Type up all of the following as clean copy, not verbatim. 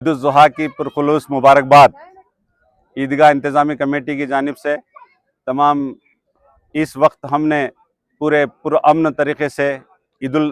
ईद उल ज़ुहा की पुरखुलूस मुबारकबाद। ईदगाह इंतज़ामी कमेटी की जानिब से तमाम इस वक्त हमने पूरे पुरअमन तरीक़े से ईद उल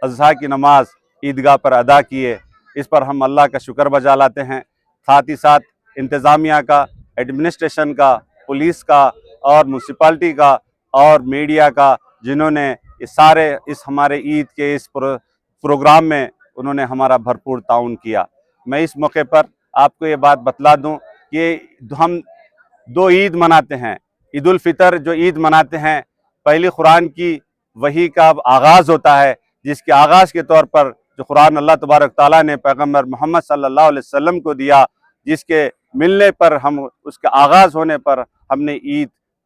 अज़हा की नमाज ईदगाह पर अदा की है। इस पर हम अल्लाह का शुक्र बजा लाते हैं। साथ ही साथ इंतज़ामिया का, एडमिनिस्ट्रेशन का, पुलिस का और म्यूनसिपाल्टी का और मीडिया का, जिन्होंने इस हमारे ईद के इस प्रोग्राम में उन्होंने हमारा भरपूर ताउन किया। मैं इस मौके पर आपको ये बात बतला दूं कि हम दो ईद मनाते हैं। ईद उल फितर जो ईद मनाते हैं, पहली कुरान की वही का आगाज़ होता है, जिसके आगाज़ के तौर पर जो कुरान अल्लाह तबारक ताला ने पैगम्बर मोहम्मद सल्लल्लाहु अलैहि वसल्लम को दिया, जिसके मिलने पर हम उसके आगाज़ होने पर हमने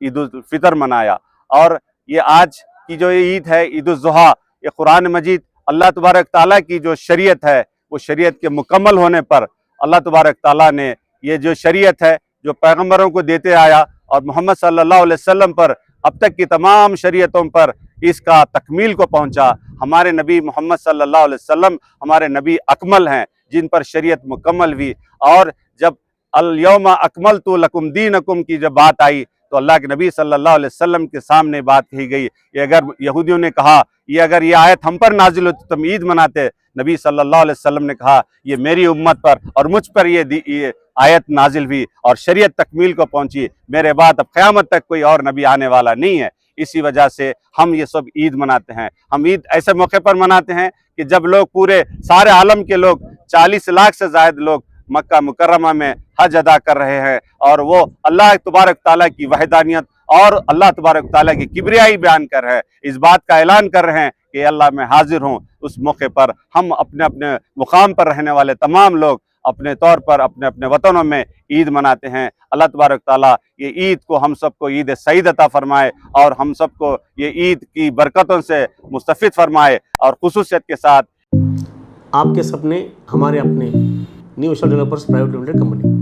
ईद उल फितर मनाया। और ये आज की जो ईद है ईद उल ज़ुहा, ये कुरान मजीद अल्लाह तबारक ताला की जो शरीयत है, वो शरीयत के मुकम्मल होने पर अल्लाह तबारक ताला ने ये जो शरीयत है जो पैगम्बरों को देते आया और मोहम्मद सल्लल्लाहु अलैहि वसल्लम पर अब तक की तमाम शरीयतों पर इसका तकमील को पहुंचा। हमारे नबी मोहम्मद सल्लल्लाहु अलैहि वसल्लम हमारे नबी अकमल हैं, जिन पर शरीयत मुकम्मल हुई। और जब अल यौमा अकमलतु लकुम दीनकुम की जब बात आई तो अल्लाह के नबी सल्लल्लाहु अलैहि वसल्लम के सामने बात कही गई। ये अगर यहूदियों ने कहा अगर ये आयत हम पर नाजिल होती तो हम ईद मनाते, नबी सल्लल्लाहु अलैहि वसल्लम ने कहा ये मेरी उम्मत पर और मुझ पर ये आयत नाजिल हुई और शरीयत तकमील को पहुंची। मेरे बाद अब क़यामत तक कोई और नबी आने वाला नहीं है। इसी वजह से हम ये सब ईद मनाते हैं। हम ईद ऐसे मौके पर मनाते हैं कि जब लोग पूरे सारे आलम के लोग 40 लाख से ज़ायद लोग मक्का मुकर्रमा में हज अदा कर रहे हैं और वो अल्लाह तबारक ताला की वहदानियत और अल्लाह तबारक ताला की किबरियाई बयान कर रहे हैं, इस बात का ऐलान कर रहे हैं कि अल्लाह मैं हाजिर हूँ। उस मौके पर हम अपने अपने मुकाम पर रहने वाले तमाम लोग अपने तौर पर अपने अपने वतनों में ईद मनाते हैं। अल्लाह तबारक ताला ये ईद को हम सबको ईद सईद अता फरमाए और हम सबको ये ईद की बरकतों से मुस्तफ़िद फरमाए और खुसूसियत के साथ। आपके सपने हमारे अपने new star developers private limited company.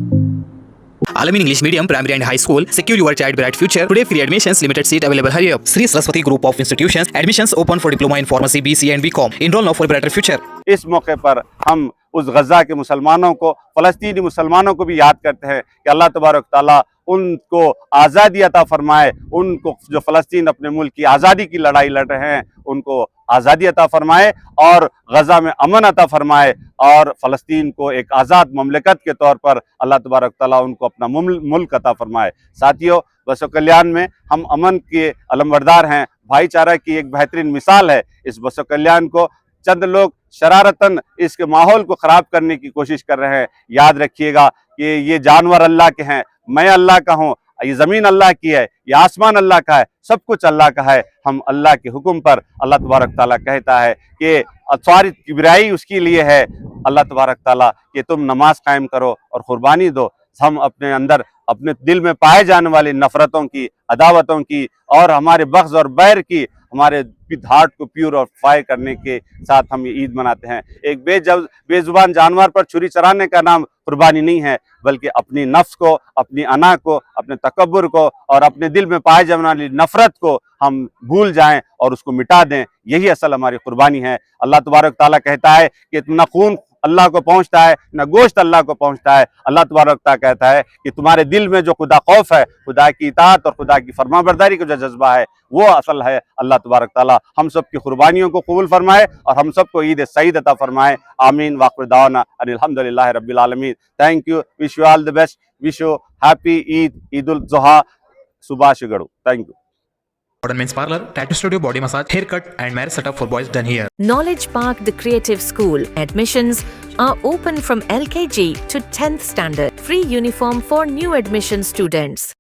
Alamin English Medium, Primary and High School. Secure your child bright future. Today free admissions, limited seat available. Hurry up. Sri Saraswati Group of Institutions. Admissions open for diploma in pharmacy, BC and BCom. Enroll now for a brighter future. इस मौके पर हम उस गज़ा के मुसलमानों को, फ़लस्तीनी मुसलमानों को भी याद करते हैं कि अल्लाह तबारक ताला उनको आज़ादी अता फरमाए। उनको जो फ़लस्तीन अपने मुल्क की आज़ादी की लड़ाई लड़ रहे हैं, उनको आज़ादी अता फरमाए और गज़ा में अमन अता फरमाए और फ़लस्तीन को एक आज़ाद ममलकत के तौर पर अल्लाह तबारक ताला उनको अपना मुल्क अता फरमाए। साथियों, बसो कल्याण में हम अमन के अलमबरदार हैं, भाईचारा की एक बेहतरीन मिसाल है। इस बसो कल्याण को चंद लोग शरारतन इसके माहौल को ख़राब करने की कोशिश कर रहे हैं। याद रखिएगा कि ये जानवर अल्लाह के हैं, मैं अल्लाह का हूँ, ये ज़मीन अल्लाह की है, ये आसमान अल्लाह का है, सब कुछ अल्लाह का है। हम अल्लाह के हुक्म पर, अल्लाह तबारक ताला कहता है कि सारी किबरियाई उसके लिए है। अल्लाह तबारक ताला कि तुम नमाज कायम करो और क़ुरबानी दो। हम अपने अंदर अपने दिल में पाए जाने वाली नफ़रतों की, अदावतों की और हमारे बग़्ज़ और बैर की, हमारे हार्ट को प्योर और फायर करने के साथ हम ये ईद मनाते हैं। एक बेजुबान जानवर पर छुरी चलाने का नाम कुर्बानी नहीं है, बल्कि अपनी नफ्स को, अपनी अना को, अपने तकब्बुर को और अपने दिल में पाए जाने वाली नफ़रत को हम भूल जाएं और उसको मिटा दें। यही असल हमारी कुर्बानी है। अल्लाह तबारक ताला कहता है कि न खून अल्लाह को पहुंचता है, न गोश्त अल्लाह को पहुंचता है। अल्लाह तबारक ताला कहता है कि तुम्हारे दिल में जो खुदा खौफ है, खुदा की इताअत और खुदा की फरमाबरदारी का जो जज्बा है, वो असल है। अल्लाह तबारक ताला हम सब की कुर्बानियों को कबूल फरमाए और हम सबको ईद सईद अता फरमाए। आमीन। वाक़िर दावाना अल्हम्दुलिल्लाहि रब्बिल आलमीन। Thank you. Wish you all the best. Wish you happy Eid ul Zuha. Subhash Garhu. Thank you. Modern Men's Parlor, Tattoo Studio, Body Massage, Haircut and Marriage Setup for boys done here. Knowledge Park, the Creative School. Admissions are open from LKG to 10th standard. Free uniform for new admission students.